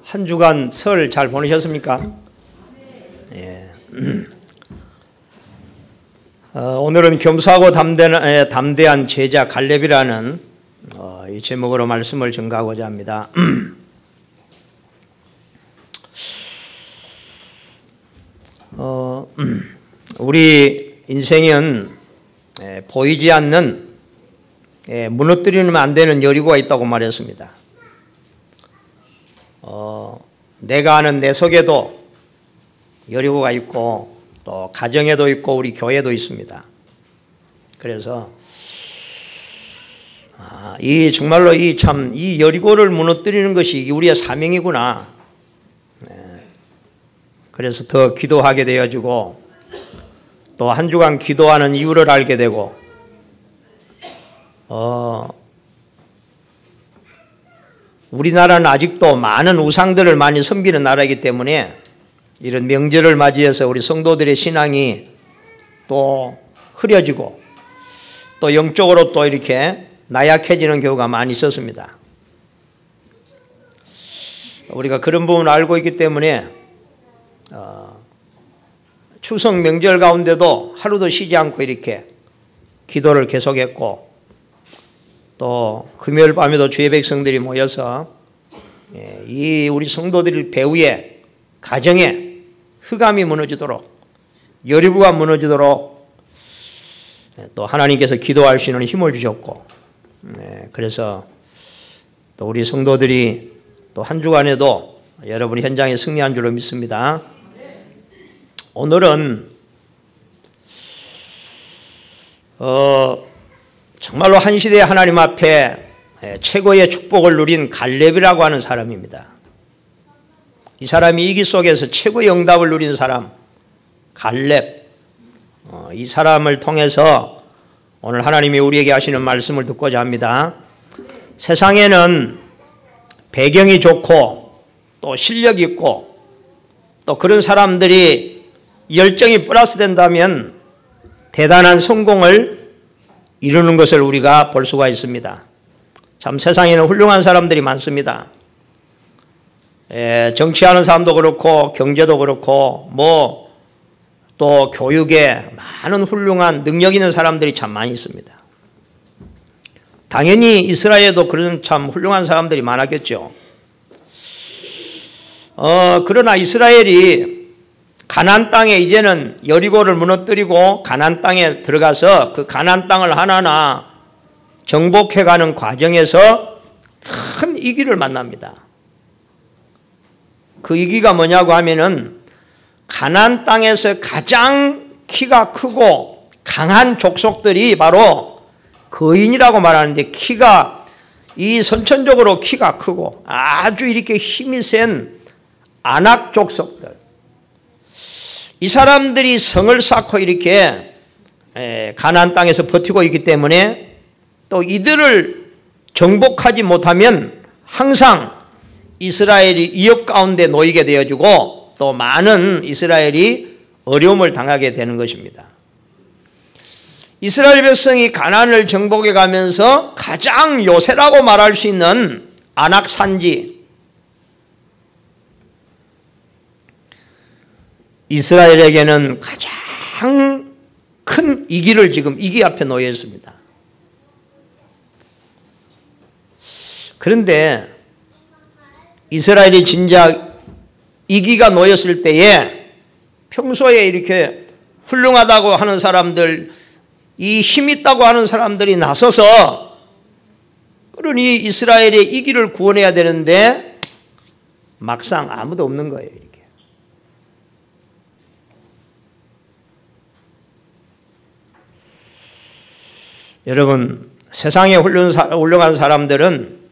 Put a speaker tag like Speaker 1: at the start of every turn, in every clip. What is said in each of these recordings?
Speaker 1: 한 주간 설 잘 보내셨습니까? 예. 오늘은 겸손하고 담대한 제자 갈렙이라는 이 제목으로 말씀을 전가하고자 합니다. 우리 인생은 보이지 않는 무너뜨리면 안 되는 여리고가 있다고 말했습니다. 내가 아는 내 속에도 여리고가 있고 또 가정에도 있고 우리 교회도 있습니다. 그래서 정말로 이 여리고를 무너뜨리는 것이 우리의 사명이구나. 그래서 더 기도하게 되어지고 또 한 주간 기도하는 이유를 알게 되고 우리나라는 아직도 많은 우상들을 많이 섬기는 나라이기 때문에 이런 명절을 맞이해서 우리 성도들의 신앙이 또 흐려지고 또 영적으로 또 이렇게 나약해지는 경우가 많이 있었습니다. 우리가 그런 부분을 알고 있기 때문에 추석 명절 가운데도 하루도 쉬지 않고 이렇게 기도를 계속했고 또 금요일 밤에도 주의 백성들이 모여서 이 우리 성도들 배후에 가정에 흑암이 무너지도록 여리고가 무너지도록 또 하나님께서 기도할 수 있는 힘을 주셨고 그래서 또 우리 성도들이 또 한 주간에도 여러분이 현장에 승리한 줄로 믿습니다. 오늘은 정말로 한 시대에 하나님 앞에 최고의 축복을 누린 갈렙이라고 하는 사람입니다. 이 사람이 위기 속에서 최고의 응답을 누린 사람 갈렙, 이 사람을 통해서 오늘 하나님이 우리에게 하시는 말씀을 듣고자 합니다. 세상에는 배경이 좋고 또 실력 있고 또 그런 사람들이 열정이 플러스 된다면 대단한 성공을 이루는 것을 우리가 볼 수가 있습니다. 참 세상에는 훌륭한 사람들이 많습니다. 정치하는 사람도 그렇고 경제도 그렇고 뭐 또 교육에 많은 훌륭한 능력 있는 사람들이 참 많이 있습니다. 당연히 이스라엘에도 그런 참 훌륭한 사람들이 많았겠죠. 그러나 이스라엘이 가나안 땅에 이제는 여리고를 무너뜨리고 가나안 땅에 들어가서 그 가나안 땅을 하나하나 정복해가는 과정에서 큰 위기를 만납니다. 그 위기가 뭐냐고 하면은 가나안 땅에서 가장 키가 크고 강한 족속들이 바로 거인이라고 말하는데 이 선천적으로 키가 크고 아주 이렇게 힘이 센 아낙 족속들, 이 사람들이 성을 쌓고 이렇게 가나안 땅에서 버티고 있기 때문에 또 이들을 정복하지 못하면 항상 이스라엘이 위협 가운데 놓이게 되어지고 또 많은 이스라엘이 어려움을 당하게 되는 것입니다. 이스라엘 백성이 가나안을 정복해 가면서 가장 요새라고 말할 수 있는 아낙 산지, 이스라엘에게는 가장 큰 위기를 지금 위기 앞에 놓여 있습니다. 그런데 이스라엘이 진작 위기가 놓였을 때에 평소에 이렇게 훌륭하다고 하는 사람들, 이 힘 있다고 하는 사람들이 나서서 그러니 이스라엘의 위기를 구원해야 되는데 막상 아무도 없는 거예요. 이렇게. 여러분, 세상에 훌륭한 사람들은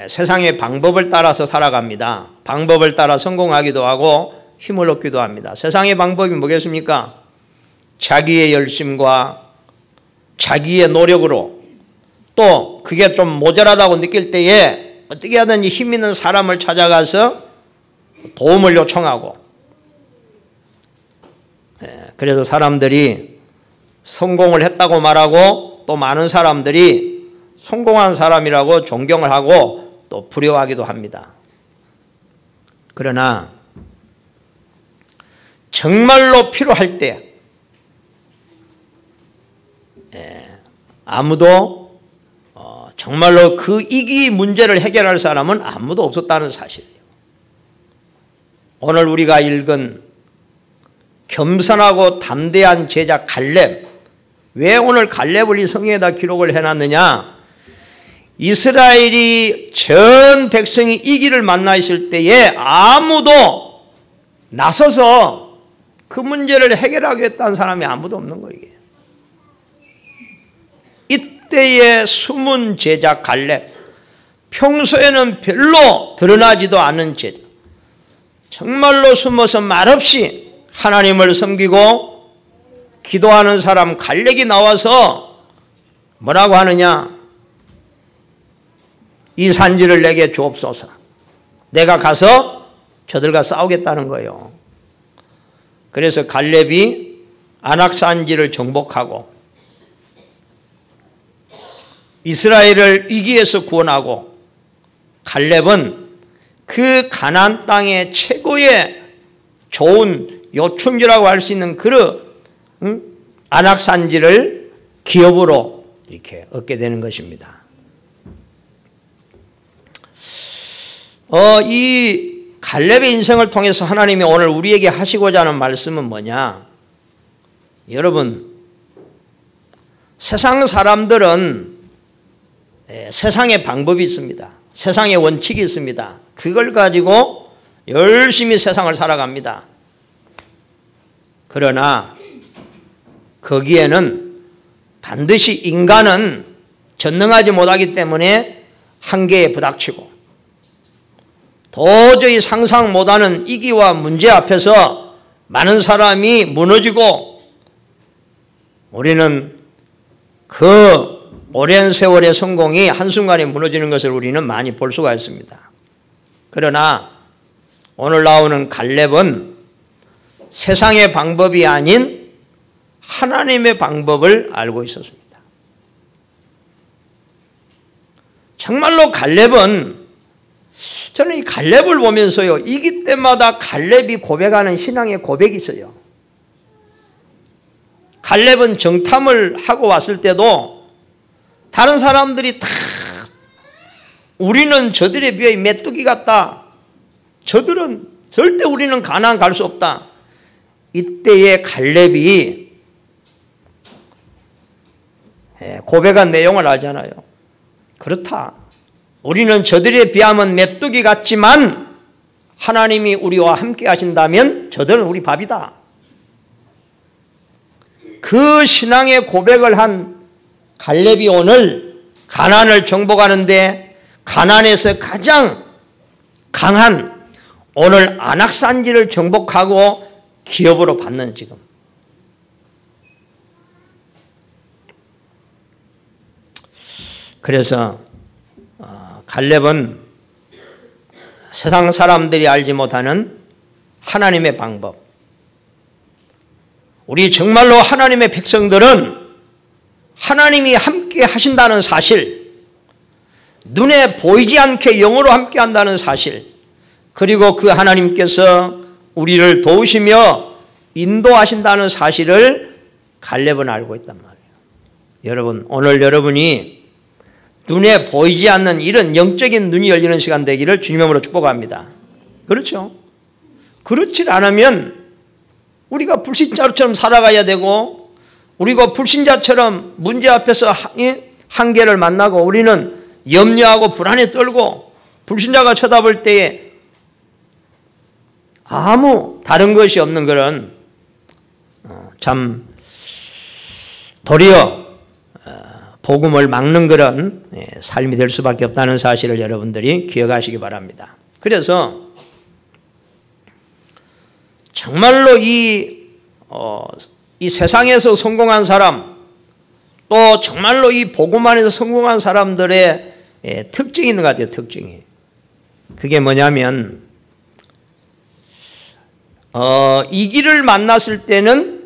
Speaker 1: 세상의 방법을 따라서 살아갑니다. 방법을 따라 성공하기도 하고 힘을 얻기도 합니다. 세상의 방법이 뭐겠습니까? 자기의 열심과 자기의 노력으로 또 그게 좀 모자라다고 느낄 때에 어떻게 하든지 힘 있는 사람을 찾아가서 도움을 요청하고 그래서 사람들이 성공을 했다고 말하고 또 많은 사람들이 성공한 사람이라고 존경을 하고 또 부러워하기도 합니다. 그러나 정말로 필요할 때 아무도 정말로 그 이기 문제를 해결할 사람은 아무도 없었다는 사실이에요. 오늘 우리가 읽은 겸손하고 담대한 제자 갈렙, 왜 오늘 갈렙을 이 성경에다 기록을 해놨느냐? 이스라엘이 전 백성이 이기를 만나 있을 때에 아무도 나서서 그 문제를 해결하겠다는 사람이 아무도 없는 거예요. 이때의 숨은 제자 갈렙, 평소에는 별로 드러나지도 않은 제자, 정말로 숨어서 말없이 하나님을 섬기고 기도하는 사람 갈렙이 나와서 뭐라고 하느냐? 이 산지를 내게 주옵소서. 내가 가서 저들과 싸우겠다는 거예요. 그래서 갈렙이 안악산지를 정복하고 이스라엘을 위기에서 구원하고, 갈렙은 그 가나안 땅의 최고의 좋은 요충지라고 할 수 있는 그 안악산지를 기업으로 이렇게 얻게 되는 것입니다. 이 갈렙의 인생을 통해서 하나님이 오늘 우리에게 하시고자 하는 말씀은 뭐냐? 여러분, 세상 사람들은 세상의 방법이 있습니다. 세상의 원칙이 있습니다. 그걸 가지고 열심히 세상을 살아갑니다. 그러나 거기에는 반드시 인간은 전능하지 못하기 때문에 한계에 부닥치고 도저히 상상 못하는 위기와 문제 앞에서 많은 사람이 무너지고, 우리는 그 오랜 세월의 성공이 한순간에 무너지는 것을 우리는 많이 볼 수가 있습니다. 그러나 오늘 나오는 갈렙은 세상의 방법이 아닌 하나님의 방법을 알고 있었습니다. 정말로 갈렙은, 저는 이 갈렙을 보면서요, 이기 때마다 갈렙이 고백하는 신앙의 고백이 있어요. 갈렙은 정탐을 하고 왔을 때도 다른 사람들이 다 우리는 저들에 비해 메뚜기 같다, 저들은 절대 우리는 가나안 갈 수 없다. 이때의 갈렙이 고백한 내용을 알잖아요. 그렇다, 우리는 저들에 비하면 메뚜기 같지만 하나님이 우리와 함께 하신다면 저들은 우리 밥이다. 그 신앙의 고백을 한 갈렙이 오늘 가나안을 정복하는데, 가나안에서 가장 강한 오늘 안악산지를 정복하고 기업으로 받는, 지금 그래서 갈렙은 세상 사람들이 알지 못하는 하나님의 방법, 우리 정말로 하나님의 백성들은 하나님이 함께 하신다는 사실, 눈에 보이지 않게 영으로 함께 한다는 사실, 그리고 그 하나님께서 우리를 도우시며 인도하신다는 사실을 갈렙은 알고 있단 말이에요. 여러분, 오늘 여러분이 눈에 보이지 않는 이런 영적인 눈이 열리는 시간 되기를 주님으로 축복합니다. 그렇죠? 그렇지 않으면 우리가 불신자처럼 살아가야 되고, 우리가 불신자처럼 문제 앞에서 한계를 만나고, 우리는 염려하고 불안에 떨고, 불신자가 쳐다볼 때에 아무 다른 것이 없는 그런 참 도리어 복음을 막는 그런 삶이 될 수밖에 없다는 사실을 여러분들이 기억하시기 바랍니다. 그래서 정말로 이 세상에서 성공한 사람, 또 정말로 이 복음 안에서 성공한 사람들의 특징이 있는 것 같아요. 특징이. 그게 뭐냐면 이기를 만났을 때는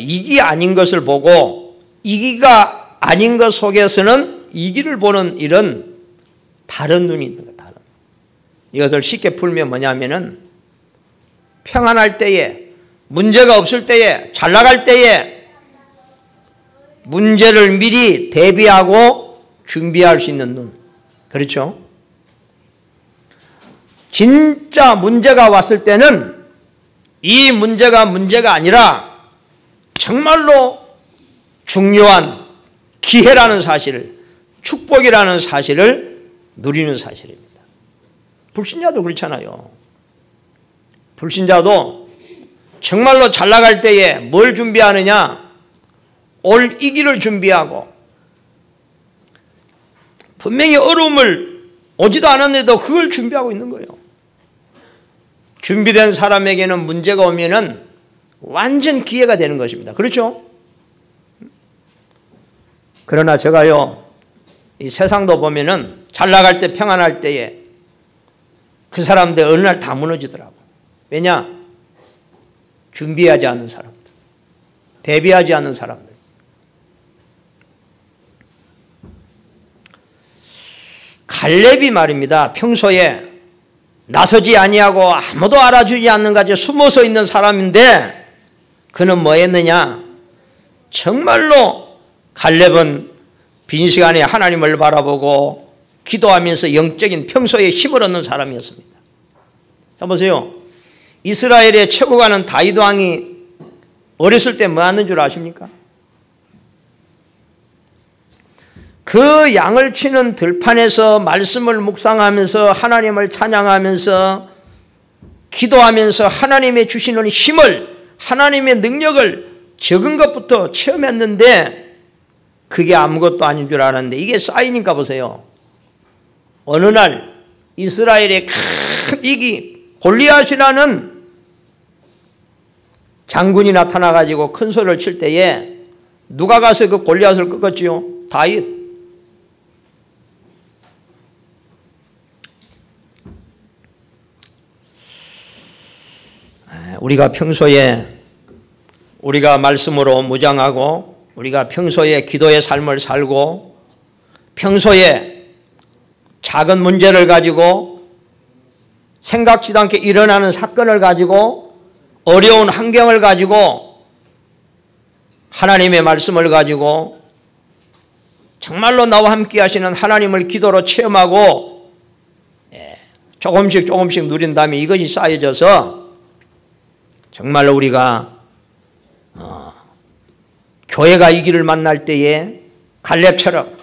Speaker 1: 이기 아닌 것을 보고, 이기가 아닌 것 속에서는 이기를 보는 이런 다른 눈이 있는 거예요. 다른. 이것을 쉽게 풀면 뭐냐면은 평안할 때에, 문제가 없을 때에, 잘 나갈 때에 문제를 미리 대비하고 준비할 수 있는 눈. 그렇죠? 진짜 문제가 왔을 때는 이 문제가 아니라 정말로 중요한 기회라는 사실을, 축복이라는 사실을 누리는 사실입니다. 불신자도 그렇잖아요. 불신자도 정말로 잘 나갈 때에 뭘 준비하느냐? 올 이 길을 준비하고, 분명히 어려움을 오지도 않았는데도 그걸 준비하고 있는 거예요. 준비된 사람에게는 문제가 오면은 완전 기회가 되는 것입니다. 그렇죠? 그러나 제가요, 이 세상도 보면은 잘 나갈 때, 평안할 때에 그 사람들 어느 날 다 무너지더라고. 왜냐? 준비하지 않는 사람들, 대비하지 않는 사람들. 갈렙이 말입니다. 평소에 나서지 아니하고 아무도 알아주지 않는 가지 숨어서 있는 사람인데 그는 뭐 했느냐? 정말로 갈렙은 빈 시간에 하나님을 바라보고 기도하면서 영적인 평소에 힘을 얻는 사람이었습니다. 자, 보세요. 이스라엘의 최고가는 다윗 왕이 어렸을 때 뭐 하는 줄 아십니까? 그 양을 치는 들판에서 말씀을 묵상하면서 하나님을 찬양하면서 기도하면서 하나님의 주시는 힘을, 하나님의 능력을 적은 것부터 체험했는데 그게 아무것도 아닌 줄 알았는데 이게 쌓이니까 보세요. 어느 날 이스라엘의 큰 이기 골리앗이라는 장군이 나타나가지고 큰 소리를 칠 때에 누가 가서 그 골리앗을 꺾었지요? 다윗. 우리가 평소에 우리가 말씀으로 무장하고 우리가 평소에 기도의 삶을 살고 평소에 작은 문제를 가지고 생각지도 않게 일어나는 사건을 가지고 어려운 환경을 가지고 하나님의 말씀을 가지고 정말로 나와 함께 하시는 하나님을 기도로 체험하고 조금씩 누린 다음에 이것이 쌓여져서 정말로 우리가 교회가 이 길을 만날 때에 갈렙처럼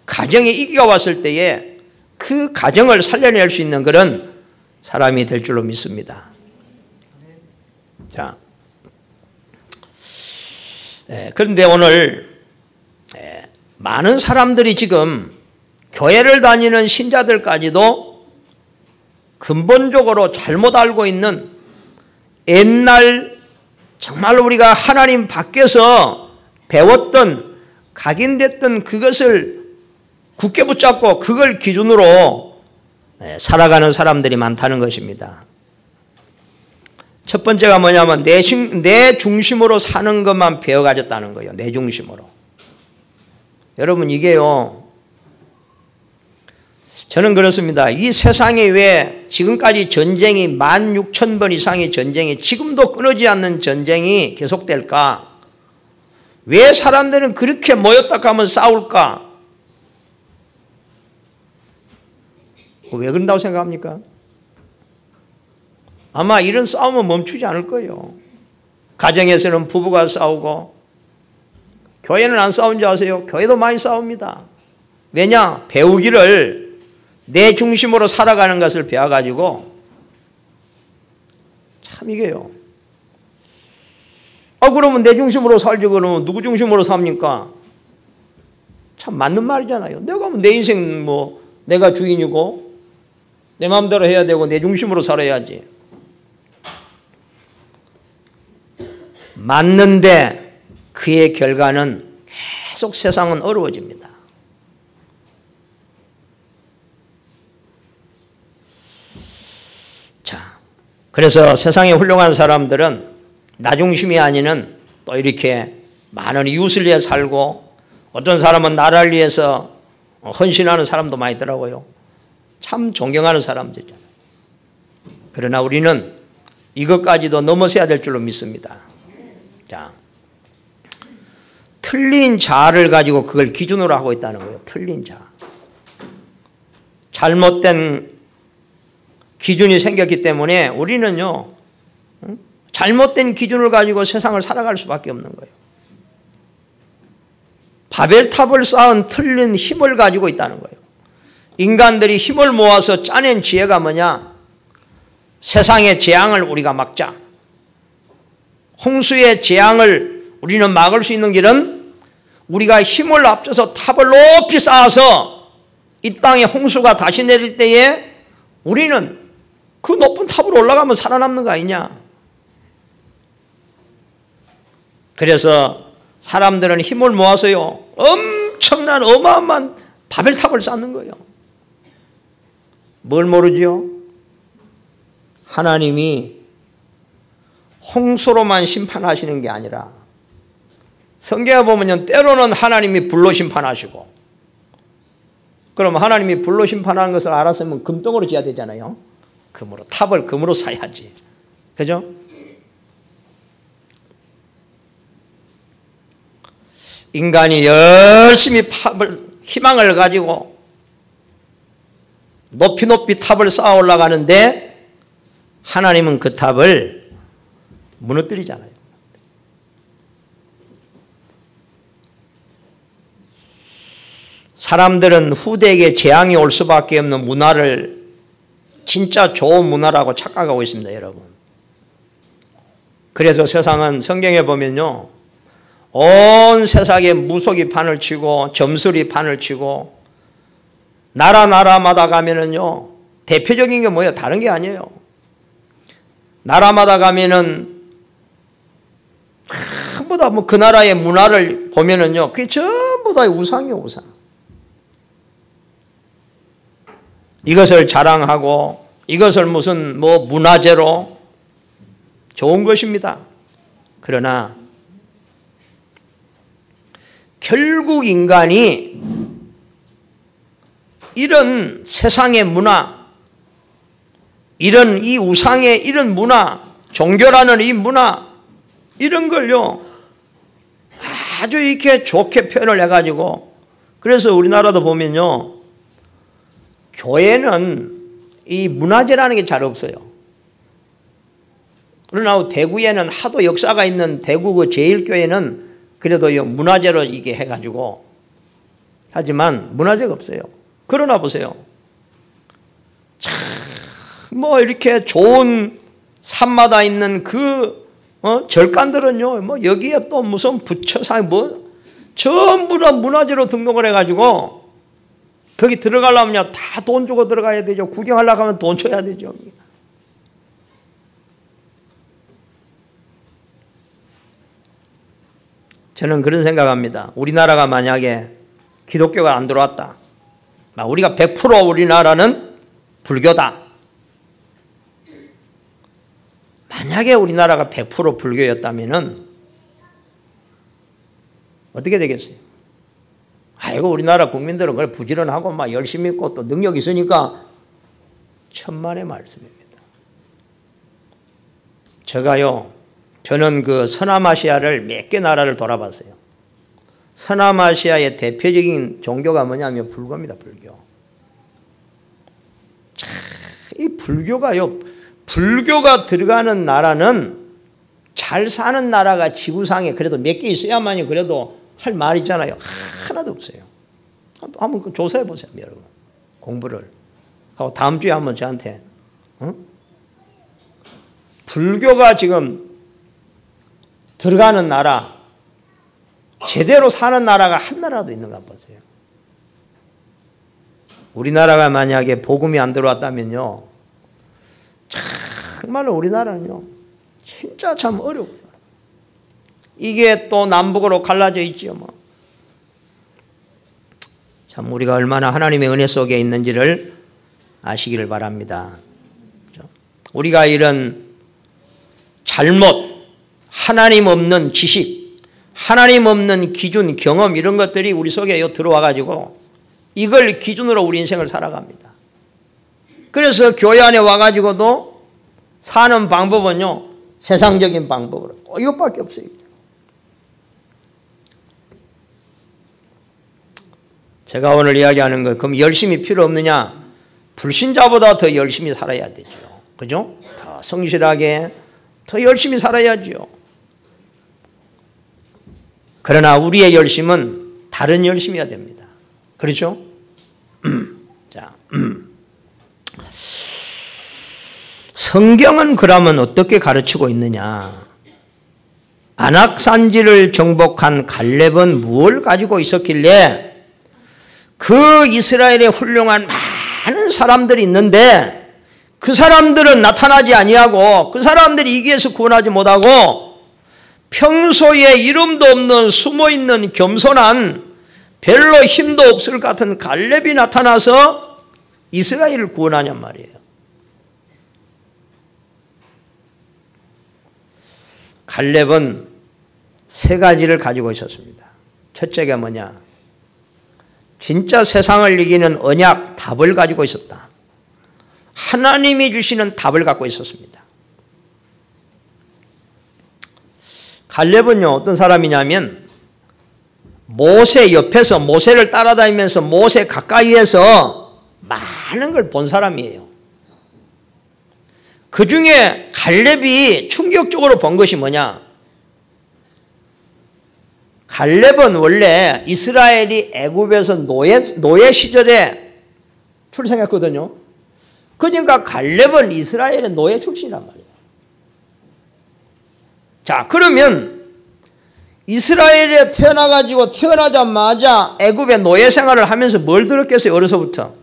Speaker 1: 가정에 이기가 왔을 때에 그 가정을 살려낼 수 있는 그런 사람이 될 줄로 믿습니다. 자, 그런데 오늘 많은 사람들이 지금 교회를 다니는 신자들까지도 근본적으로 잘못 알고 있는 옛날 정말로 우리가 하나님 밖에서 배웠던 각인됐던 그것을 굳게 붙잡고 그걸 기준으로 살아가는 사람들이 많다는 것입니다. 첫 번째가 뭐냐면 내 중심으로 사는 것만 배워가졌다는 거예요. 내 중심으로. 여러분 이게요, 저는 그렇습니다. 이 세상에 왜 지금까지 전쟁이 16,000번 이상의 전쟁이 지금도 끊어지지 않는 전쟁이 계속될까? 왜 사람들은 그렇게 모였다 하면 싸울까? 왜 그런다고 생각합니까? 아마 이런 싸움은 멈추지 않을 거예요. 가정에서는 부부가 싸우고 교회는 안 싸운 줄 아세요? 교회도 많이 싸웁니다. 왜냐? 배우기를 내 중심으로 살아가는 것을 배워가지고 참 이게요. 그러면 내 중심으로 살지 그러면 누구 중심으로 삽니까? 참 맞는 말이잖아요. 내가 내 인생 내가 주인이고 내 마음대로 해야 되고 내 중심으로 살아야지. 맞는데 그의 결과는 계속 세상은 어려워집니다. 자, 그래서 세상에 훌륭한 사람들은 나 중심이 아니는 또 이렇게 많은 이웃을 위해 살고 어떤 사람은 나라를 위해서 헌신하는 사람도 많이 있더라고요. 참 존경하는 사람들이잖아요. 그러나 우리는 이것까지도 넘어서야 될 줄로 믿습니다. 자, 틀린 자아를 가지고 그걸 기준으로 하고 있다는 거예요. 틀린 자아. 잘못된 기준이 생겼기 때문에 우리는요, 잘못된 기준을 가지고 세상을 살아갈 수밖에 없는 거예요. 바벨탑을 쌓은 틀린 힘을 가지고 있다는 거예요. 인간들이 힘을 모아서 짜낸 지혜가 뭐냐? 세상의 재앙을 우리가 막자. 홍수의 재앙을 우리는 막을 수 있는 길은 우리가 힘을 합쳐서 탑을 높이 쌓아서 이 땅에 홍수가 다시 내릴 때에 우리는 그 높은 탑으로 올라가면 살아남는 거 아니냐? 그래서 사람들은 힘을 모아서요, 엄청난 어마어마한 바벨탑을 쌓는 거예요. 뭘 모르지요? 하나님이 홍수로만 심판하시는 게 아니라 성경에 보면 때로는 하나님이 불로 심판하시고, 그럼 하나님이 불로 심판하는 것을 알았으면 금덩으로 지어야 되잖아요. 금으로, 탑을 금으로 쌓아야지. 그죠? 인간이 열심히 희망을 가지고 높이 높이 탑을 쌓아 올라가는데 하나님은 그 탑을 무너뜨리잖아요. 사람들은 후대에게 재앙이 올 수밖에 없는 문화를 진짜 좋은 문화라고 착각하고 있습니다, 여러분. 그래서 세상은 성경에 보면요, 온 세상에 무속이 판을 치고 점술이 판을 치고 나라마다 가면은요, 대표적인 게 뭐예요? 다른 게 아니에요. 나라마다 가면은 전부 다 그 나라의 문화를 보면은요, 그게 전부 다 우상이에요, 우상. 이것을 자랑하고 이것을 무슨 문화재로 좋은 것입니다. 그러나 결국 인간이 이런 세상의 문화, 이런 이 우상의 이런 문화, 종교라는 이 문화, 이런 걸요, 아주 이렇게 좋게 표현을 해가지고, 그래서 우리나라도 보면요, 교회는 이 문화재라는 게 잘 없어요. 그러나 대구에는 하도 역사가 있는 대구 그 제일교회는 그래도 문화재로 이게 해가지고 하지만 문화재가 없어요. 그러나 보세요. 참 이렇게 좋은 산마다 있는 그 절간들은요, 여기에 또 무슨 부처상 전부 다 문화재로 등록을 해가지고 거기 들어가려면 다 돈 주고 들어가야 되죠. 구경하려고 하면 돈 줘야 되죠. 저는 그런 생각합니다. 우리나라가 만약에 기독교가 안 들어왔다, 우리가 100% 우리나라는 불교다. 만약에 우리나라가 100% 불교였다면 어떻게 되겠어요? 아이고, 우리나라 국민들은 그래 부지런하고 열심히 있고 또 능력이 있으니까 천만의 말씀입니다. 저는 그 서남아시아를 몇 개 나라를 돌아봤어요. 서남아시아의 대표적인 종교가 뭐냐면 불교입니다, 불교. 참, 이 불교가 들어가는 나라는 잘 사는 나라가 지구상에 그래도 몇 개 있어야만이 그래도 할 말 있잖아요. 하나도 없어요. 한번 조사해 보세요, 여러분. 공부를 하고 다음 주에 한번 저한테 불교가 지금 들어가는 나라, 제대로 사는 나라가 한 나라도 있는가 보세요. 우리나라가 만약에 복음이 안 들어왔다면요, 정말로 우리나라는요, 진짜 참 어려워요. 이게 또 남북으로 갈라져 있지요. 참 우리가 얼마나 하나님의 은혜 속에 있는지를 아시기를 바랍니다. 우리가 이런 잘못, 하나님 없는 지식, 하나님 없는 기준, 경험 이런 것들이 우리 속에 들어와 가지고 이걸 기준으로 우리 인생을 살아갑니다. 그래서 교회 안에 와 가지고도 사는 방법은요, 세상적인 방법으로. 이것밖에 없어요. 제가 오늘 이야기하는 거, 그럼 열심히 필요 없느냐? 불신자보다 더 열심히 살아야 되죠. 그죠? 더 성실하게, 더 열심히 살아야죠. 그러나 우리의 열심은 다른 열심이어야 됩니다. 그렇죠? 자, 성경은 그러면 어떻게 가르치고 있느냐? 안악산지를 정복한 갈렙은 무엇을 가지고 있었길래 그 이스라엘에 훌륭한 많은 사람들이 있는데 그 사람들은 나타나지 아니하고 그 사람들이 이기에서 구원하지 못하고 평소에 이름도 없는 숨어있는 겸손한 별로 힘도 없을 것 같은 갈렙이 나타나서 이스라엘을 구원하냔 말이에요. 갈렙은 세 가지를 가지고 있었습니다. 첫째가 뭐냐? 진짜 세상을 이기는 언약, 답을 가지고 있었다. 하나님이 주시는 답을 갖고 있었습니다. 갈렙은요, 어떤 사람이냐면 모세 옆에서, 모세를 따라다니면서 모세 가까이에서 많은 걸 본 사람이에요. 그 중에 갈렙이 충격적으로 본 것이 뭐냐? 갈렙은 원래 이스라엘이 애굽에서 노예 시절에 출생했거든요. 그러니까 갈렙은 이스라엘의 노예 출신이란 말이에요. 자, 그러면 이스라엘에 태어나가지고 태어나자마자 애굽의 노예 생활을 하면서 뭘 들었겠어요? 어려서부터.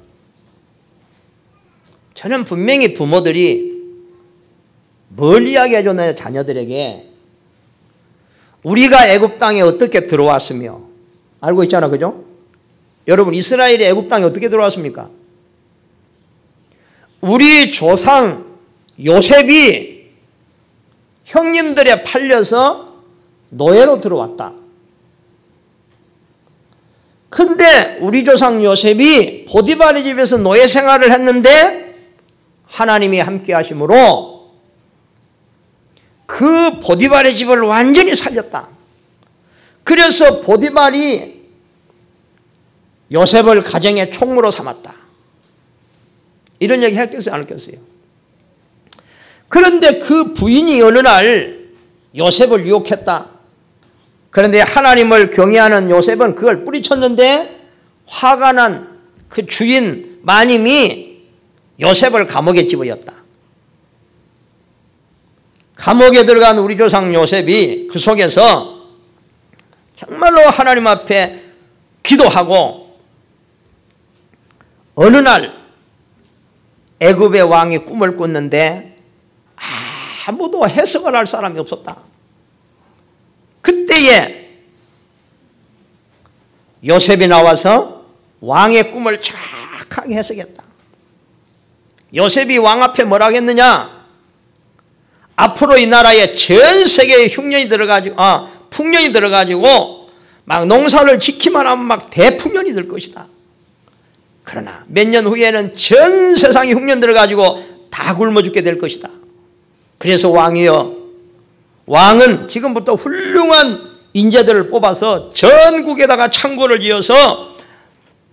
Speaker 1: 저는 분명히 부모들이 뭘 이야기해 줬나요? 자녀들에게. 우리가 애굽 땅에 어떻게 들어왔으며, 알고 있잖아, 그죠? 여러분, 이스라엘이 애굽 땅에 어떻게 들어왔습니까? 우리 조상 요셉이 형님들에 팔려서 노예로 들어왔다. 근데 우리 조상 요셉이 보디발의 집에서 노예 생활을 했는데 하나님이 함께 하심으로 그 보디발의 집을 완전히 살렸다. 그래서 보디발이 요셉을 가정의 총무로 삼았다. 이런 얘기 했겠어요? 안 했겠어요? 그런데 그 부인이 어느 날 요셉을 유혹했다. 그런데 하나님을 경외하는 요셉은 그걸 뿌리쳤는데 화가 난 그 주인 마님이 요셉을 감옥에 집어였다. 감옥에 들어간 우리 조상 요셉이 그 속에서 정말로 하나님 앞에 기도하고 어느 날 애굽의 왕이 꿈을 꿨는데 아무도 해석을 할 사람이 없었다. 그때에 요셉이 나와서 왕의 꿈을 정확하게 해석했다. 요셉이 왕 앞에 뭐라고 했느냐? 앞으로 이 나라에 전 세계의 흉년이 들어가지고, 풍년이 들어가지고 막 농사를 짓기만 하면 막 대풍년이 될 것이다. 그러나 몇 년 후에는 전 세상이 흉년 들어가지고 다 굶어 죽게 될 것이다. 그래서 왕이여, 왕은 지금부터 훌륭한 인재들을 뽑아서 전국에다가 창고를 지어서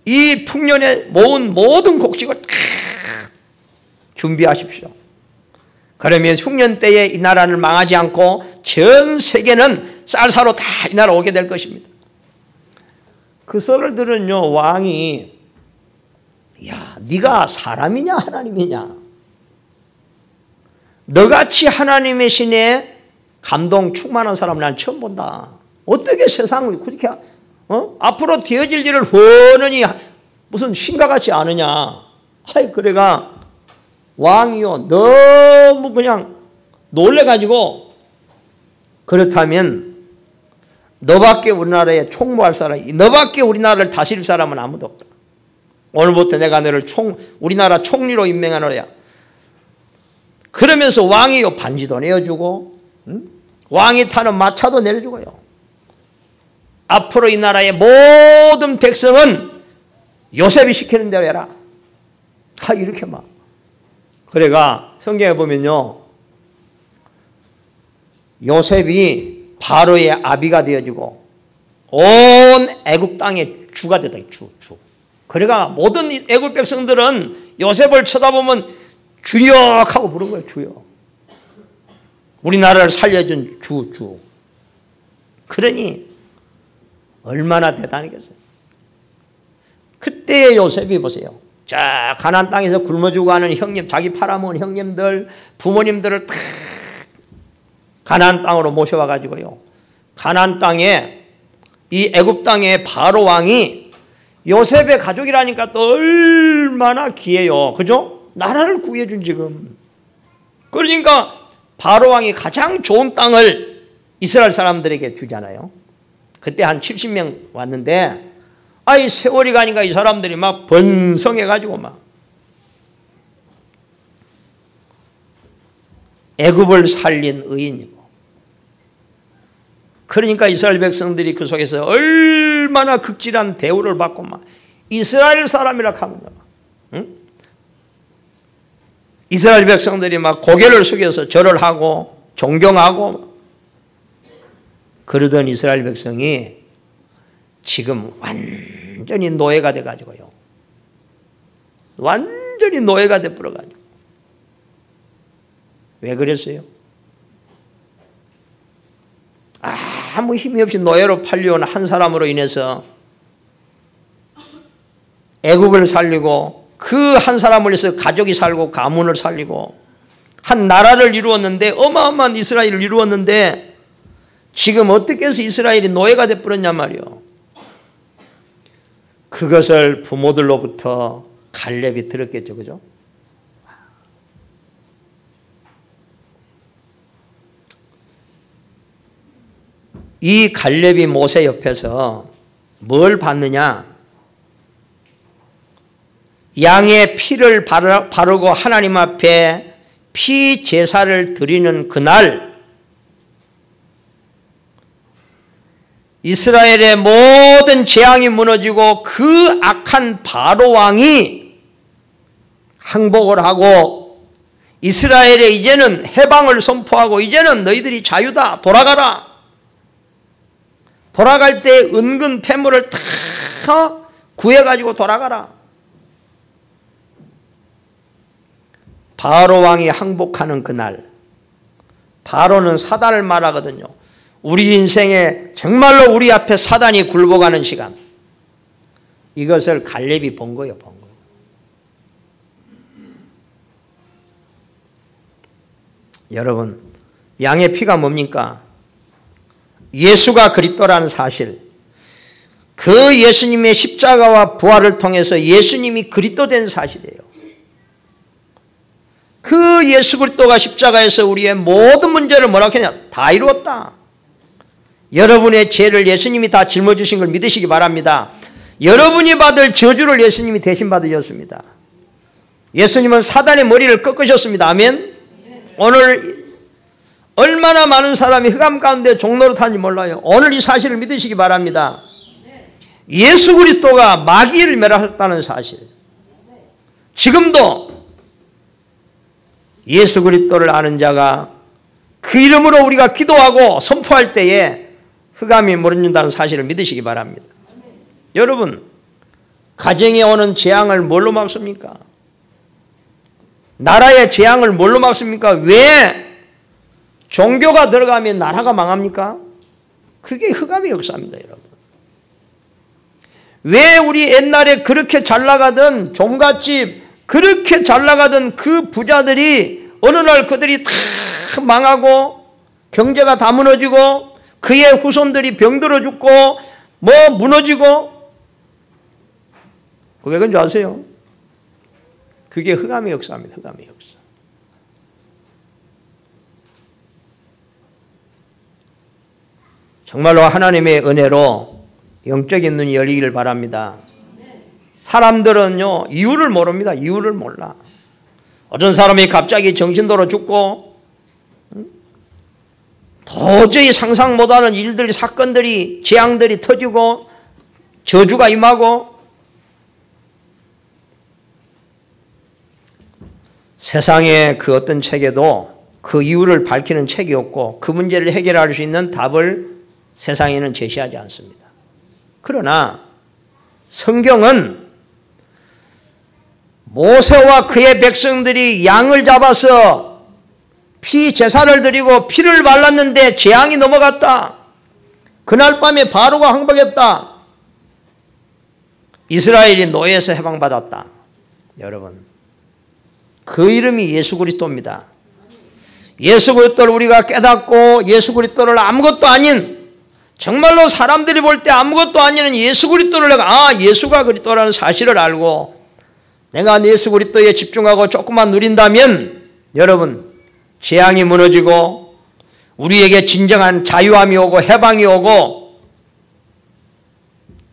Speaker 1: 이 풍년에 모은 모든 곡식을 다 준비하십시오. 그러면 흉년 때에 이 나라를 망하지 않고 전 세계는 쌀사로 다 이 나라 오게 될 것입니다. 그 소리를 들은요, 왕이 야, 네가 사람이냐 하나님이냐? 너같이 하나님의 신에 감동 충만한 사람 난 처음 본다. 어떻게 세상을 그렇게 앞으로 되어질 일을 훤히 무슨 신과같이 아느냐? 하이, 그래가 왕이요, 너무 그냥 놀래가지고, 그렇다면 너밖에 우리나라에 총무할 사람이, 너밖에 우리나라를 다스릴 사람은 아무도 없다. 오늘부터 내가 너를 우리나라 총리로 임명하노라. 그러면서 왕이요, 반지도 내어주고, 왕이 타는 마차도 내려주고요. 앞으로 이 나라의 모든 백성은 요셉이 시키는 대로 해라. 이렇게 막. 그래가 성경에 보면요, 요셉이 바로의 아비가 되어지고 온 애굽 땅의 주가 되다. 주. 그러니까 모든 애굽 백성들은 요셉을 쳐다보면 주여 하고 부른 거예요. 주여. 우리나라를 살려준 주. 그러니 얼마나 대단하겠어요. 그때의 요셉이 보세요. 자, 가나안 땅에서 굶어 죽어가는 형님, 자기 팔아먹은 형님들, 부모님들을 다 가나안 땅으로 모셔와 가지고요. 가나안 땅에 이 애굽 땅의 바로 왕이 요셉의 가족이라니까 또 얼마나 귀해요. 그죠? 나라를 구해준 지금. 그러니까 바로 왕이 가장 좋은 땅을 이스라엘 사람들에게 주잖아요. 그때 한 70명 왔는데 아이 세월이 가니까 이 사람들이 막 번성해가지고 막 애굽을 살린 의인이고, 그러니까 이스라엘 백성들이 그 속에서 얼마나 극진한 대우를 받고 막 이스라엘 사람이라 하면 응? 이스라엘 백성들이 막 고개를 숙여서 절을 하고 존경하고 그러던 이스라엘 백성이 지금 완전히 노예가 돼가지고요. 완전히 노예가 돼버려가지고. 왜 그랬어요? 아무 힘이 없이 노예로 팔려온 한 사람으로 인해서 애굽을 살리고 그 한 사람을 위해서 가족이 살고 가문을 살리고 한 나라를 이루었는데, 어마어마한 이스라엘을 이루었는데 지금 어떻게 해서 이스라엘이 노예가 돼버렸냐 말이요. 그것을 부모들로부터 갈렙이 들었겠죠. 그죠? 이 갈렙이 모세 옆에서 뭘 받느냐? 양의 피를 바르고 하나님 앞에 피 제사를 드리는 그날 이스라엘의 모든 재앙이 무너지고 그 악한 바로 왕이 항복을 하고 이스라엘에 이제는 해방을 선포하고 이제는 너희들이 자유다, 돌아가라. 돌아갈 때 은근 폐물을 다 구해가지고 돌아가라. 바로 왕이 항복하는 그날, 바로는 사단을 말하거든요. 우리 인생에 정말로 우리 앞에 사단이 굴복하는 시간, 이것을 갈렙이 본 거예요. 본 거예요. 여러분, 양의 피가 뭡니까? 예수가 그리스도라는 사실, 그 예수님의 십자가와 부활을 통해서 예수님이 그리스도 된 사실이에요. 그 예수 그리스도가 십자가에서 우리의 모든 문제를 뭐라고 했냐? 다 이루었다. 여러분의 죄를 예수님이 다 짊어지신 걸 믿으시기 바랍니다. 여러분이 받을 저주를 예수님이 대신 받으셨습니다. 예수님은 사단의 머리를 꺾으셨습니다. 아멘. 오늘 얼마나 많은 사람이 흑암 가운데 종로를 타는지 몰라요. 오늘 이 사실을 믿으시기 바랍니다. 예수 그리스도가 마귀를 멸하셨다는 사실, 지금도 예수 그리스도를 아는 자가 그 이름으로 우리가 기도하고 선포할 때에 흑암이 무너진다는 사실을 믿으시기 바랍니다. 여러분, 가정에 오는 재앙을 뭘로 막습니까? 나라의 재앙을 뭘로 막습니까? 왜 종교가 들어가면 나라가 망합니까? 그게 흑암의 역사입니다, 여러분. 왜 우리 옛날에 그렇게 잘 나가던 종갓집, 그렇게 잘 나가던 그 부자들이 어느 날 그들이 다 망하고 경제가 다 무너지고 그의 후손들이 병들어 죽고 뭐 무너지고, 왜 그런 줄 아세요? 그게 흑암의 역사입니다. 흑암의 역사. 정말로 하나님의 은혜로 영적인 눈이 열리기를 바랍니다. 사람들은요, 이유를 모릅니다. 이유를 몰라. 어떤 사람이 갑자기 정신도로 죽고 도저히 상상 못하는 일들이, 사건들이, 재앙들이 터지고 저주가 임하고, 세상의 그 어떤 책에도 그 이유를 밝히는 책이 없고 그 문제를 해결할 수 있는 답을 세상에는 제시하지 않습니다. 그러나 성경은 모세와 그의 백성들이 양을 잡아서 피 제사를 드리고 피를 발랐는데 재앙이 넘어갔다. 그날 밤에 바로가 항복했다. 이스라엘이 노예에서 해방받았다. 여러분, 그 이름이 예수 그리스도입니다. 예수 그리스도를 우리가 깨닫고 예수 그리스도를 아무것도 아닌, 정말로 사람들이 볼 때 아무것도 아닌 예수 그리스도를 내가 예수가 그리스도라는 사실을 알고 내가 예수 그리스도에 집중하고 조금만 누린다면 여러분, 재앙이 무너지고 우리에게 진정한 자유함이 오고 해방이 오고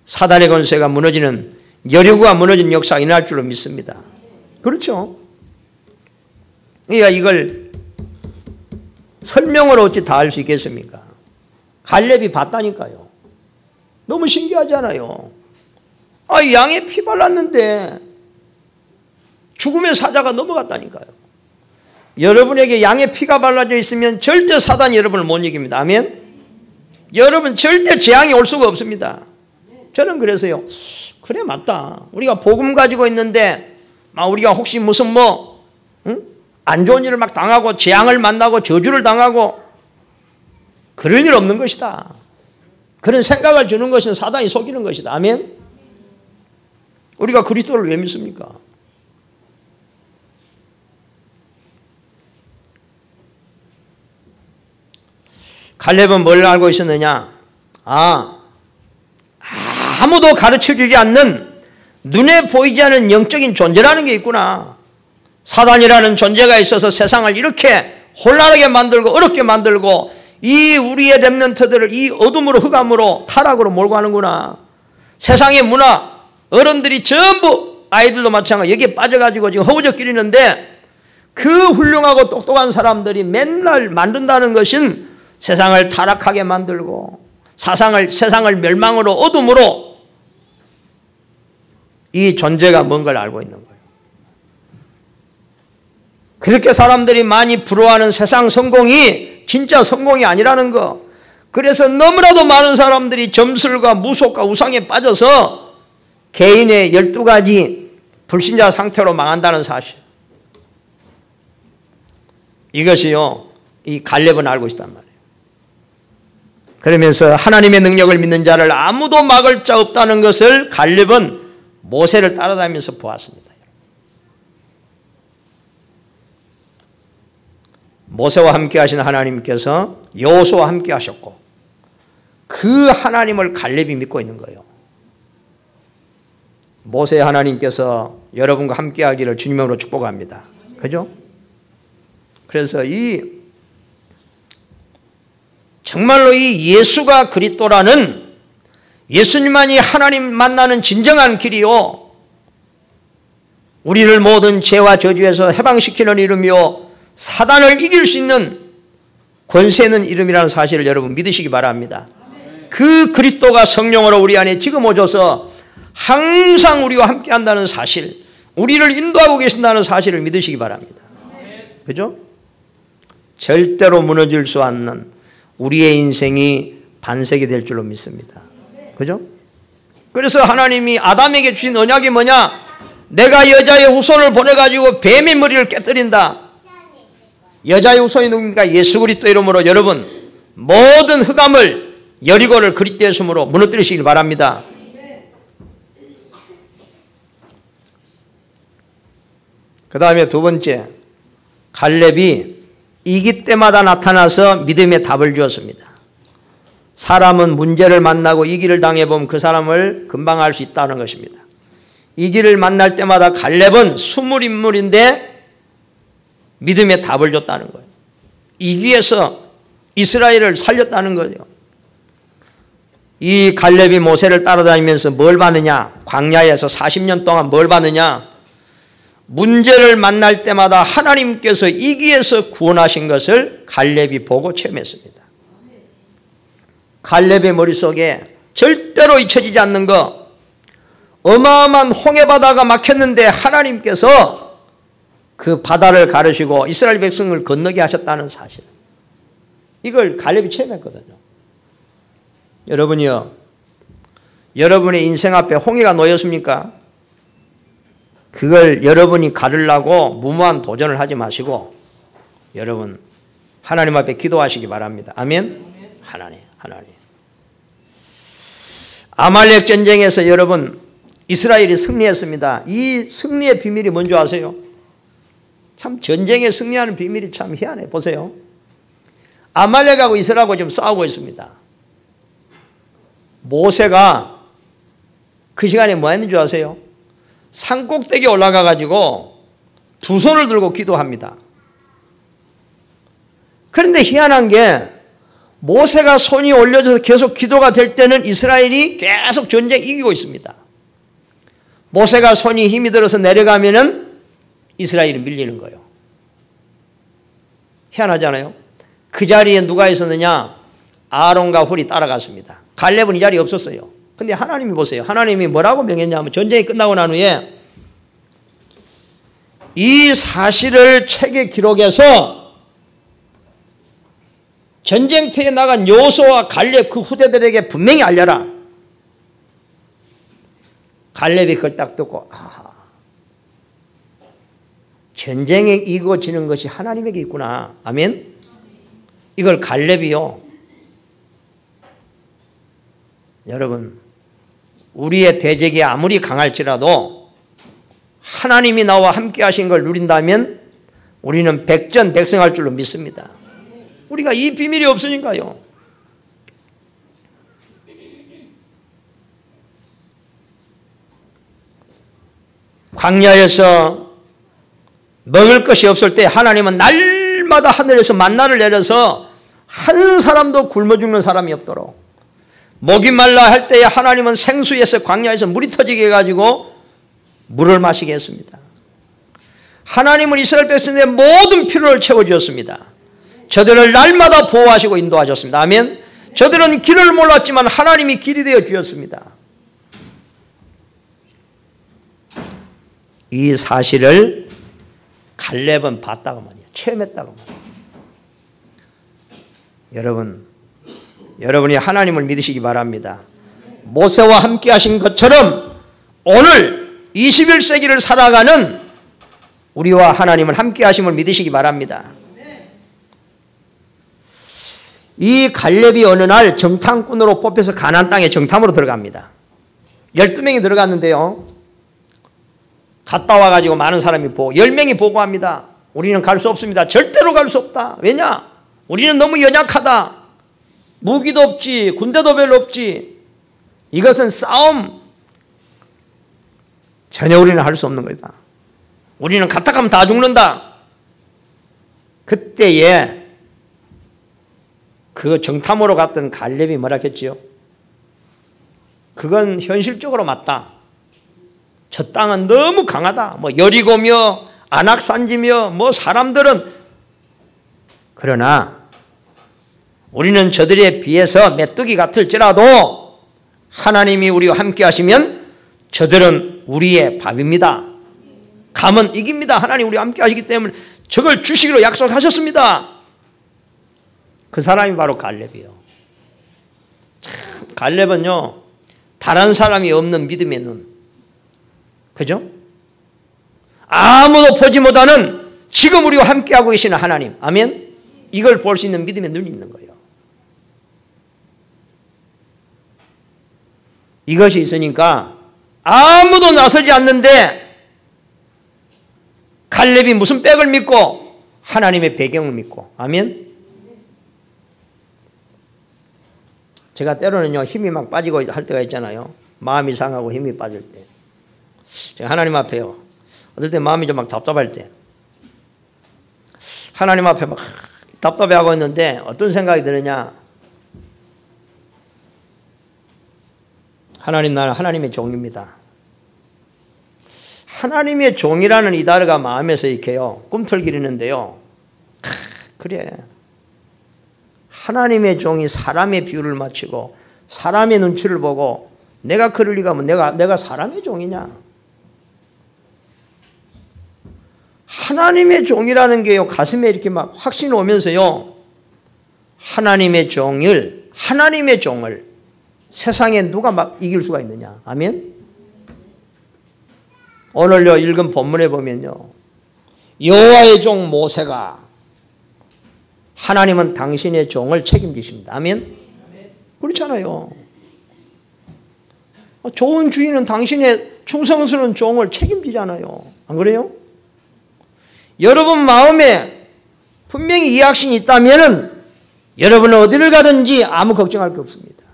Speaker 1: 사단의 권세가 무너지는, 여리고가 무너지는 역사가 일어날 줄로 믿습니다. 그렇죠? 그러니까 이걸 설명으로 어찌 다 할 수 있겠습니까? 갈렙이 봤다니까요. 너무 신기하잖아요. 양에 피 발랐는데 죽음의 사자가 넘어갔다니까요. 여러분에게 양의 피가 발라져 있으면 절대 사단이 여러분을 못 이깁니다. 아멘? 여러분 절대 재앙이 올 수가 없습니다. 저는 그래서요, 그래 맞다. 우리가 복음 가지고 있는데 우리가 혹시 무슨 안 좋은 일을 막 당하고 재앙을 만나고 저주를 당하고 그럴 일 없는 것이다. 그런 생각을 주는 것은 사단이 속이는 것이다. 아멘? 우리가 그리스도를 왜 믿습니까? 갈렙은 뭘 알고 있었느냐? 아무도 가르쳐주지 않는, 눈에 보이지 않는 영적인 존재라는 게 있구나. 사단이라는 존재가 있어서 세상을 이렇게 혼란하게 만들고 어렵게 만들고 이 우리의 렘넌트들을 이 어둠으로 흑암으로 타락으로 몰고 가는구나. 세상의 문화, 어른들이 전부 아이들도 마찬가지 여기에 빠져가지고 지금 허우적거리는데 그 훌륭하고 똑똑한 사람들이 맨날 만든다는 것은 세상을 타락하게 만들고 세상을 멸망으로 어둠으로 이 존재가 뭔 걸 알고 있는 거예요. 그렇게 사람들이 많이 부러워하는 세상 성공이 진짜 성공이 아니라는 거. 그래서 너무나도 많은 사람들이 점술과 무속과 우상에 빠져서 개인의 12가지 불신자 상태로 망한다는 사실. 이것이요, 이 갈렙은 알고 있단 말이에요. 그러면서 하나님의 능력을 믿는 자를 아무도 막을 자 없다는 것을 갈렙은 모세를 따라다니면서 보았습니다. 모세와 함께 하신 하나님께서 여호수아와 함께 하셨고 그 하나님을 갈렙이 믿고 있는 거예요. 모세 하나님께서 여러분과 함께 하기를 주님으로 축복합니다. 그죠? 그래서 정말로 이 예수가 그리스도라는, 예수님만이 하나님 만나는 진정한 길이요, 우리를 모든 죄와 저주에서 해방시키는 이름이요, 사단을 이길 수 있는 권세 있는 이름이라는 사실을 여러분 믿으시기 바랍니다. 그 그리스도가 성령으로 우리 안에 지금 오셔서 항상 우리와 함께 한다는 사실, 우리를 인도하고 계신다는 사실을 믿으시기 바랍니다. 그죠? 절대로 무너질 수 없는 우리의 인생이 반석이 될 줄로 믿습니다. 그죠? 그래서 하나님이 아담에게 주신 언약이 뭐냐? 내가 여자의 후손을 보내가지고 뱀의 머리를 깨뜨린다. 여자의 후손이 누굽니까? 예수 그리스도 이름으로 여러분 모든 흑암을, 여리고를 그리스도의 숨으로 무너뜨리시길 바랍니다. 그 다음에 두 번째, 갈렙이 이기 때마다 나타나서 믿음의 답을 주었습니다. 사람은 문제를 만나고 이기를 당해보면 그 사람을 금방 알 수 있다는 것입니다. 이기를 만날 때마다 갈렙은 수물인물인데 믿음의 답을 줬다는 거예요. 이기에서 이스라엘을 살렸다는 거예요. 이 갈렙이 모세를 따라다니면서 뭘 받느냐? 광야에서 40년 동안 뭘 받느냐? 문제를 만날 때마다 하나님께서 이기에서 구원하신 것을 갈렙이 보고 체험했습니다. 갈렙의 머릿속에 절대로 잊혀지지 않는 거, 어마어마한 홍해 바다가 막혔는데 하나님께서 그 바다를 가르시고 이스라엘 백성을 건너게 하셨다는 사실. 이걸 갈렙이 체험했거든요. 여러분이요, 여러분의 인생 앞에 홍해가 놓였습니까? 그걸 여러분이 가르려고 무모한 도전을 하지 마시고 여러분 하나님 앞에 기도하시기 바랍니다. 아멘? 하나님. 아말렉 전쟁에서 여러분 이스라엘이 승리했습니다. 이 승리의 비밀이 뭔지 아세요? 참 전쟁에 승리하는 비밀이 참 희한해. 보세요. 아말렉하고 이스라엘하고 지금 싸우고 있습니다. 모세가 그 시간에 뭐 했는 줄 아세요? 산꼭대기에 올라가 가지고 두 손을 들고 기도합니다. 그런데 희한한 게 모세가 손이 올려져서 계속 기도가 될 때는 이스라엘이 계속 전쟁 이기고 있습니다. 모세가 손이 힘이 들어서 내려가면은 이스라엘이 밀리는 거예요. 희한하잖아요. 그 자리에 누가 있었느냐? 아론과 훌이 따라갔습니다. 갈렙은 이 자리에 없었어요. 근데 하나님이 보세요. 하나님이 뭐라고 명했냐면 전쟁이 끝나고 난 후에 이 사실을 책에 기록해서 전쟁터에 나간 여호수아와 갈렙 그 후대들에게 분명히 알려라. 갈렙이 그걸 딱 듣고 전쟁에 이기고 지는 것이 하나님에게 있구나. 아멘. 이걸 갈렙이요. 여러분 우리의 대적이 아무리 강할지라도 하나님이 나와 함께 하신 걸 누린다면 우리는 백전백승할 줄로 믿습니다. 우리가 이 비밀이 없으니까요. 광야에서 먹을 것이 없을 때 하나님은 날마다 하늘에서 만나를 내려서 한 사람도 굶어 죽는 사람이 없도록, 목이 말라 할 때에 하나님은 생수에서 광야에서 물이 터지게 해가지고 물을 마시게 했습니다. 하나님은 이스라엘 백성의 모든 필요를 채워주었습니다. 저들을 날마다 보호하시고 인도하셨습니다. 아멘. 저들은 길을 몰랐지만 하나님이 길이 되어 주었습니다. 이 사실을 갈렙은 봤다고 말이에요. 체험했다고 말이에요. 여러분이 하나님을 믿으시기 바랍니다. 모세와 함께 하신 것처럼 오늘 21세기를 살아가는 우리와 하나님을 함께 하심을 믿으시기 바랍니다. 이 갈렙이 어느 날 정탐꾼으로 뽑혀서 가나안 땅에 정탐으로 들어갑니다. 12명이 들어갔는데요. 갔다 와가지고 많은 사람이 보고 10명이 보고합니다. 우리는 갈 수 없습니다. 절대로 갈 수 없다. 왜냐? 우리는 너무 연약하다. 무기도 없지, 군대도 별로 없지. 이것은 싸움. 전혀 우리는 할 수 없는 거다. 우리는 갔다 가면 다 죽는다. 그때에 그 정탐으로 갔던 갈렙이 뭐라 했지요? 그건 현실적으로 맞다. 저 땅은 너무 강하다. 뭐 여리고며 안악산지며 뭐 사람들은, 그러나 우리는 저들에 비해서 메뚜기 같을지라도 하나님이 우리와 함께 하시면 저들은 우리의 밥입니다. 감은 이깁니다. 하나님 우리와 함께 하시기 때문에 저걸 주시기로 약속하셨습니다. 그 사람이 바로 갈렙이에요. 갈렙은요, 다른 사람이 없는 믿음의 눈. 그죠? 아무도 보지 못하는 지금 우리와 함께하고 계시는 하나님. 아멘? 이걸 볼 수 있는 믿음의 눈이 있는 거예요. 이것이 있으니까 아무도 나서지 않는데 갈렙이 무슨 백을 믿고? 하나님의 배경을 믿고. 아멘? 제가 때로는요, 힘이 막 빠지고 할 때가 있잖아요. 마음이 상하고 힘이 빠질 때. 제가 하나님 앞에요, 어떨 때 마음이 좀 막 답답할 때, 하나님 앞에 막 답답해하고 있는데 어떤 생각이 드느냐? 하나님, 나는 하나님의 종입니다. 하나님의 종이라는 이 단어가 마음에서 이렇게요, 꿈틀거리는데요. 그래, 하나님의 종이 사람의 비유를 맞추고 사람의 눈치를 보고 내가 그럴 리가 하면 내가 사람의 종이냐? 하나님의 종이라는 게요, 가슴에 이렇게 막 확신이 오면서요, 하나님의 종을 세상에 누가 막 이길 수가 있느냐. 아멘? 오늘요, 읽은 본문에 보면요, 여호와의 종 모세가 하나님은 당신의 종을 책임지십니다. 아멘? 그렇잖아요. 좋은 주인은 당신의 충성스러운 종을 책임지잖아요. 안 그래요? 여러분 마음에 분명히 이 확신이 있다면 여러분은 어디를 가든지 아무 걱정할 게 없습니다.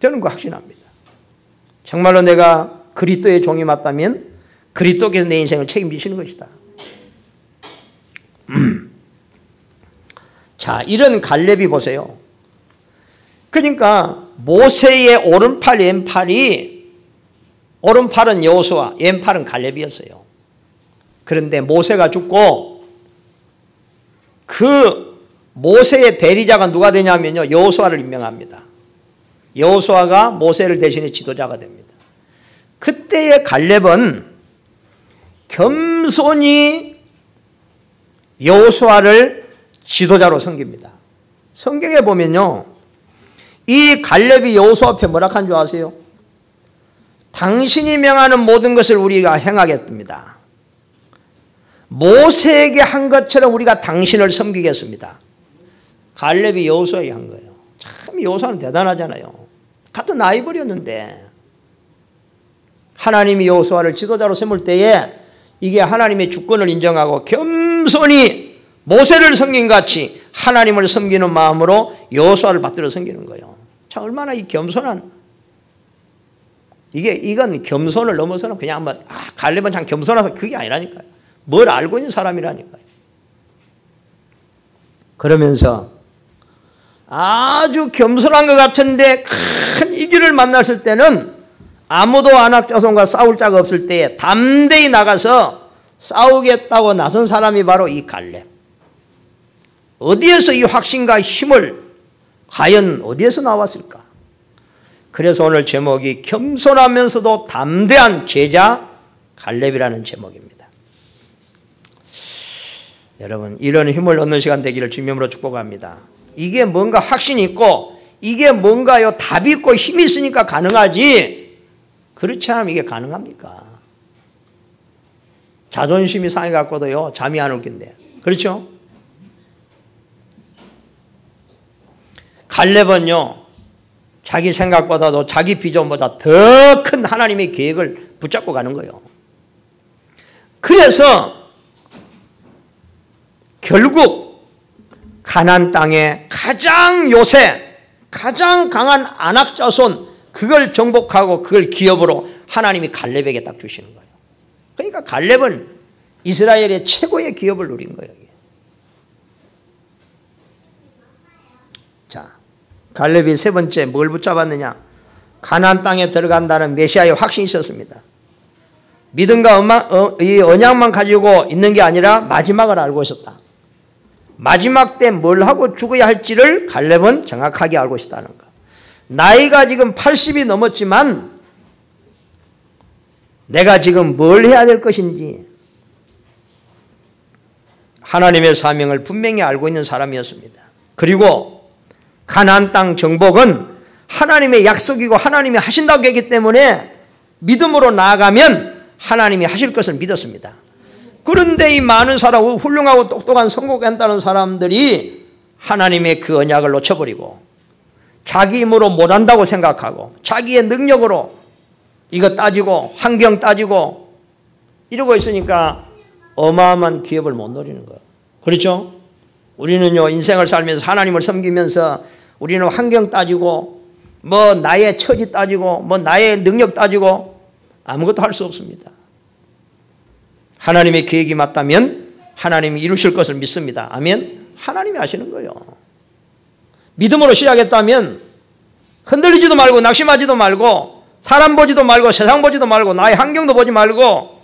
Speaker 1: 저는 그 확신합니다. 정말로 내가 그리스도의 종이 맞다면 그리스도께서 내 인생을 책임지시는 것이다. 자, 이런 갈렙이 보세요. 그러니까 모세의 오른팔 왼팔이, 오른팔은 여호수아, 왼팔은 갈렙이었어요. 그런데 모세가 죽고 그 모세의 대리자가 누가 되냐면요, 여호수아를 임명합니다. 여호수아가 모세를 대신해 지도자가 됩니다. 그때의 갈렙은 겸손히 여호수아를 지도자로 섬깁니다. 성경에 보면요, 이 갈렙이 여호수아 앞에 뭐라 한 줄 아세요? 당신이 명하는 모든 것을 우리가 행하겠습니다. 모세에게 한 것처럼 우리가 당신을 섬기겠습니다. 갈렙이 여호수아에게 한 거예요. 참 여호수아는 대단하잖아요. 같은 나이벌이었는데 하나님이 여호수아를 지도자로 세울 때에 이게 하나님의 주권을 인정하고 겸손히 모세를 섬긴 같이 하나님을 섬기는 마음으로 여호수아를 받들어 섬기는 거예요. 참 얼마나 이 겸손한, 이건 겸손을 넘어서는 그냥 한번 갈렙은 참 겸손해서 그게 아니라니까요. 뭘 알고 있는 사람이라니까요. 그러면서 아주 겸손한 것 같은데 큰 이기를 만났을 때는 아무도 아낙 자손과 싸울 자가 없을 때에 담대히 나가서 싸우겠다고 나선 사람이 바로 이 갈렙. 어디에서 이 확신과 힘을 과연 어디에서 나왔을까? 그래서 오늘 제목이 겸손하면서도 담대한 제자 갈렙이라는 제목입니다. 여러분, 이런 힘을 얻는 시간 되기를 주님으로 축복합니다. 이게 뭔가 확신이 있고 이게 뭔가요 답이 있고 힘이 있으니까 가능하지, 그렇지 않으면 이게 가능합니까? 자존심이 상해 갖고도요 잠이 안 올 텐데, 그렇죠? 갈렙은요 자기 생각보다도 자기 비전보다 더 큰 하나님의 계획을 붙잡고 가는 거예요. 그래서 결국 가나안 땅에 가장 강한 아낙 자손, 그걸 정복하고 그걸 기업으로 하나님이 갈렙에게 딱 주시는 거예요. 그러니까 갈렙은 이스라엘의 최고의 기업을 누린 거예요. 자, 갈렙이 세 번째 뭘 붙잡았느냐? 가나안 땅에 들어간다는 메시아의 확신이 있었습니다. 믿음과 이 언약만 가지고 있는 게 아니라 마지막을 알고 있었다. 마지막 때 뭘 하고 죽어야 할지를 갈렙은 정확하게 알고 있었다는 것. 나이가 지금 80이 넘었지만 내가 지금 뭘 해야 될 것인지 하나님의 사명을 분명히 알고 있는 사람이었습니다. 그리고 가나안 땅 정복은 하나님의 약속이고 하나님이 하신다고 했기 때문에 믿음으로 나아가면 하나님이 하실 것을 믿었습니다. 그런데 이 많은 사람, 훌륭하고 똑똑한 성공한다는 사람들이 하나님의 그 언약을 놓쳐버리고 자기 힘으로 못한다고 생각하고 자기의 능력으로 이거 따지고 환경 따지고 이러고 있으니까 어마어마한 기업을 못 누리는 거예요. 그렇죠? 우리는요 인생을 살면서 하나님을 섬기면서 우리는 환경 따지고 뭐 나의 처지 따지고 뭐 나의 능력 따지고 아무것도 할 수 없습니다. 하나님의 계획이 맞다면 하나님이 이루실 것을 믿습니다. 아멘. 하나님이 하시는 거예요. 믿음으로 시작했다면 흔들리지도 말고 낙심하지도 말고 사람 보지도 말고 세상 보지도 말고 나의 환경도 보지 말고,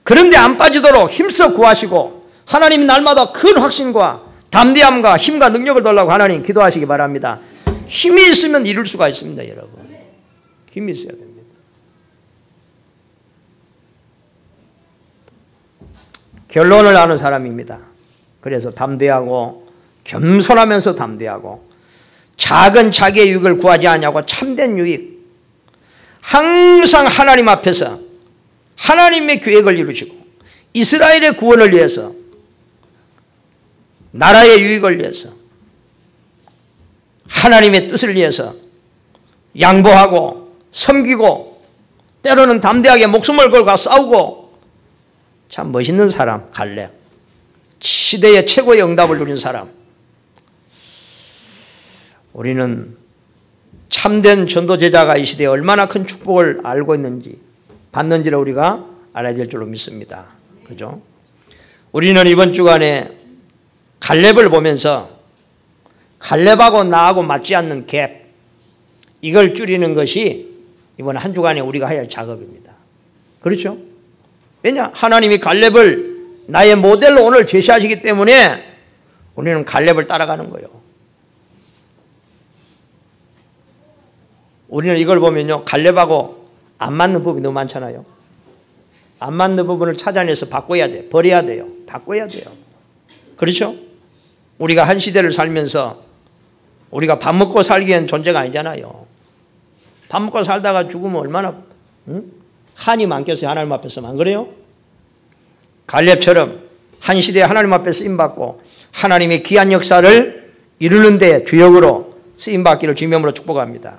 Speaker 1: 그런데 안 빠지도록 힘써 구하시고 하나님이 날마다 큰 확신과 담대함과 힘과 능력을 달라고 하나님 기도하시기 바랍니다. 힘이 있으면 이룰 수가 있습니다. 여러분, 힘이 있어야 됩니다. 결론을 아는 사람입니다. 그래서 담대하고 겸손하면서 담대하고 작은 자기의 유익을 구하지 않냐고 참된 유익, 항상 하나님 앞에서 하나님의 계획을 이루시고 이스라엘의 구원을 위해서, 나라의 유익을 위해서, 하나님의 뜻을 위해서 양보하고 섬기고 때로는 담대하게 목숨을 걸고 싸우고, 참 멋있는 사람 갈렙. 시대의 최고의 응답을 누린 사람. 우리는 참된 전도제자가 이 시대에 얼마나 큰 축복을 알고 있는지 받는지를 우리가 알아야 될 줄로 믿습니다. 그죠? 우리는 이번 주간에 갈렙을 보면서 갈렙하고 나하고 맞지 않는 갭, 이걸 줄이는 것이 이번 한 주간에 우리가 해야 할 작업입니다. 그렇죠? 왜냐? 하나님이 갈렙을 나의 모델로 오늘 제시하시기 때문에 우리는 갈렙을 따라가는 거예요. 우리는 이걸 보면요, 갈렙하고 안 맞는 부분이 너무 많잖아요. 안 맞는 부분을 찾아내서 바꿔야 돼요. 버려야 돼요. 바꿔야 돼요. 그렇죠? 우리가 한 시대를 살면서 우리가 밥 먹고 살기엔 존재가 아니잖아요. 밥 먹고 살다가 죽으면 얼마나 한이 많겠어요. 하나님 앞에서. 안 그래요? 갈렙처럼 한 시대에 하나님 앞에 쓰임받고 하나님의 귀한 역사를 이루는 데 주역으로 쓰임받기를 주님으로 축복합니다.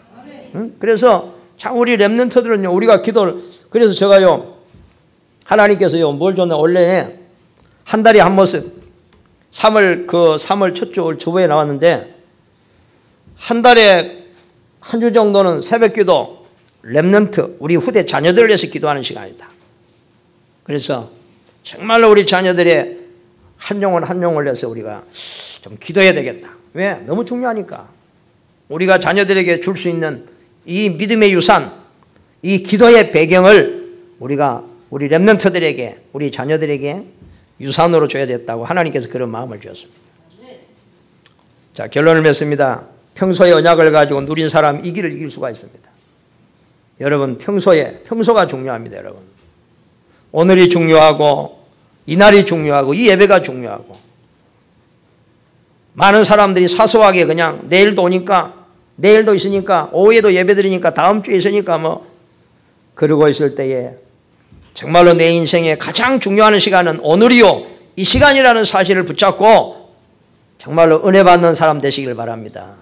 Speaker 1: 그래서 참 우리 렘넌트들은요, 우리가 기도를, 그래서 제가요, 하나님께서요 뭘 줬나, 원래 한 달에 한 모습 3월 첫 주 주보에 나왔는데, 한 달에 한 주 정도는 새벽기도, 렘넌트, 우리 후대 자녀들을 위해서 기도하는 시간이다. 그래서 정말로 우리 자녀들의 한 영혼을 위해서 우리가 좀 기도해야 되겠다. 왜? 너무 중요하니까. 우리가 자녀들에게 줄 수 있는 이 믿음의 유산, 이 기도의 배경을 우리가 우리 렘넌트들에게, 우리 자녀들에게 유산으로 줘야 됐다고 하나님께서 그런 마음을 주셨습니다. 자, 결론을 맺습니다. 평소의 언약을 가지고 누린 사람 이 길을 이길 수가 있습니다. 여러분, 평소가 중요합니다. 여러분, 오늘이 중요하고 이날이 중요하고 이 예배가 중요하고, 많은 사람들이 사소하게 그냥 내일도 오니까, 내일도 있으니까, 오후에도 예배 드리니까, 다음 주에 있으니까 뭐 그러고 있을 때에 정말로 내 인생에 가장 중요한 시간은 오늘이요, 이 시간이라는 사실을 붙잡고 정말로 은혜 받는 사람 되시길 바랍니다.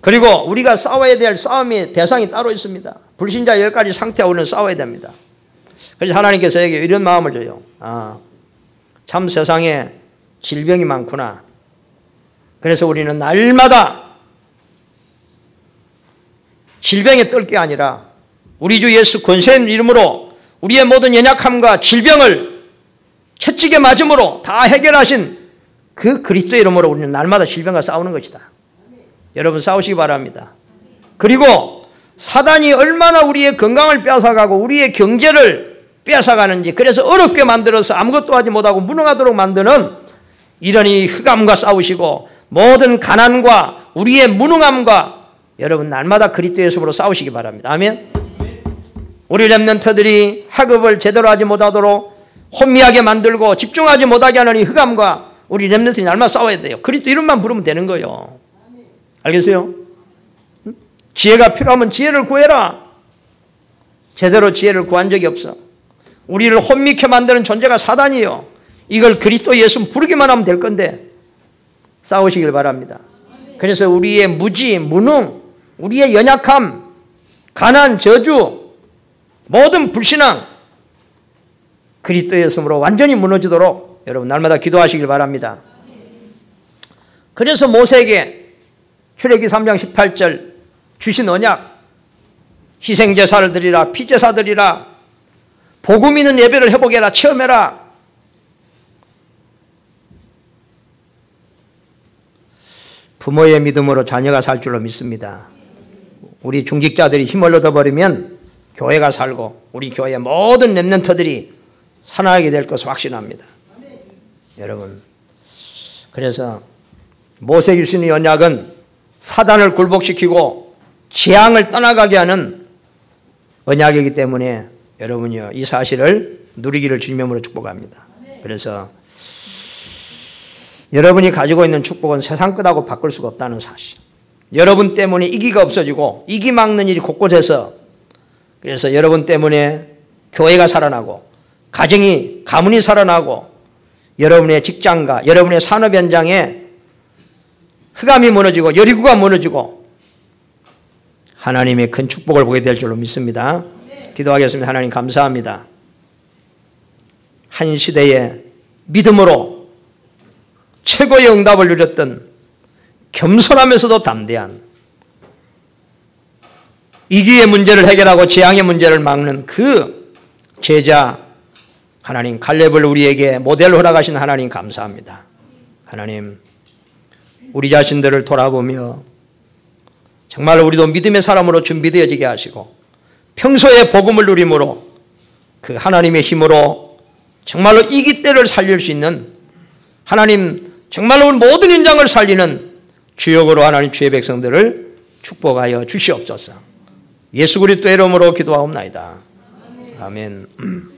Speaker 1: 그리고 우리가 싸워야 될 싸움의 대상이 따로 있습니다. 불신자 10가지 상태와 우리는 싸워야 됩니다. 그래서 하나님께서 저에게 이런 마음을 줘요. 참 세상에 질병이 많구나. 그래서 우리는 날마다 질병에 떨 게 아니라 우리 주 예수 권세의 이름으로 우리의 모든 연약함과 질병을 채찍에 맞음으로 다 해결하신 그 그리스도의 이름으로 우리는 날마다 질병과 싸우는 것이다. 여러분, 싸우시기 바랍니다. 그리고 사단이 얼마나 우리의 건강을 뺏어가고 우리의 경제를 뺏어가는지, 그래서 어렵게 만들어서 아무것도 하지 못하고 무능하도록 만드는 이런 이 흑암과 싸우시고, 모든 가난과 우리의 무능함과 여러분 날마다 그리스도의 예수로 싸우시기 바랍니다. 아멘. 우리 렘넌트들이 학업을 제대로 하지 못하도록 혼미하게 만들고 집중하지 못하게 하는 이 흑암과 우리 렘넌트들이 날마다 싸워야 돼요. 그리스도 이름만 부르면 되는 거예요. 알겠어요? 지혜가 필요하면 지혜를 구해라. 제대로 지혜를 구한 적이 없어. 우리를 혼미케 만드는 존재가 사단이에요. 이걸 그리스도 예수 부르기만 하면 될 건데 싸우시길 바랍니다. 그래서 우리의 무지, 무능, 우리의 연약함, 가난, 저주, 모든 불신앙 그리스도 예수로 완전히 무너지도록 여러분 날마다 기도하시길 바랍니다. 그래서 모세에게 출애굽기 3장 18절 주신 언약, 희생제사를 드리라, 피제사 드리라, 복음 있는 예배를 회복해라, 체험해라. 부모의 믿음으로 자녀가 살 줄로 믿습니다. 우리 중직자들이 힘을 얻어버리면 교회가 살고 우리 교회의 모든 렘넌트들이 살아나게 될 것을 확신합니다. 여러분, 그래서 모세 주신 언약은 사단을 굴복시키고 재앙을 떠나가게 하는 언약이기 때문에 여러분이요 이 사실을 누리기를 주님으로 축복합니다. 그래서 여러분이 가지고 있는 축복은 세상 끝하고 바꿀 수가 없다는 사실. 여러분 때문에 이기가 없어지고 이기 막는 일이 곳곳에서, 그래서 여러분 때문에 교회가 살아나고 가문이 살아나고 여러분의 직장과 여러분의 산업 현장에 흑암이 무너지고 여리고가 무너지고 하나님의 큰 축복을 보게 될 줄로 믿습니다. 기도하겠습니다. 하나님 감사합니다. 한 시대에 믿음으로 최고의 응답을 누렸던 겸손하면서도 담대한 이기의 문제를 해결하고 재앙의 문제를 막는 그 제자 하나님 갈렙을 우리에게 모델로 허락하신 하나님 감사합니다. 하나님 우리 자신들을 돌아보며 정말 우리도 믿음의 사람으로 준비되어지게 하시고 평소에 복음을 누림으로 그 하나님의 힘으로 정말로 이기 때를 살릴 수 있는 하나님 정말로 모든 현장을 살리는 주역으로 하나님 주의 백성들을 축복하여 주시옵소서. 예수 그리스도의 이름으로 기도하옵나이다. 아멘.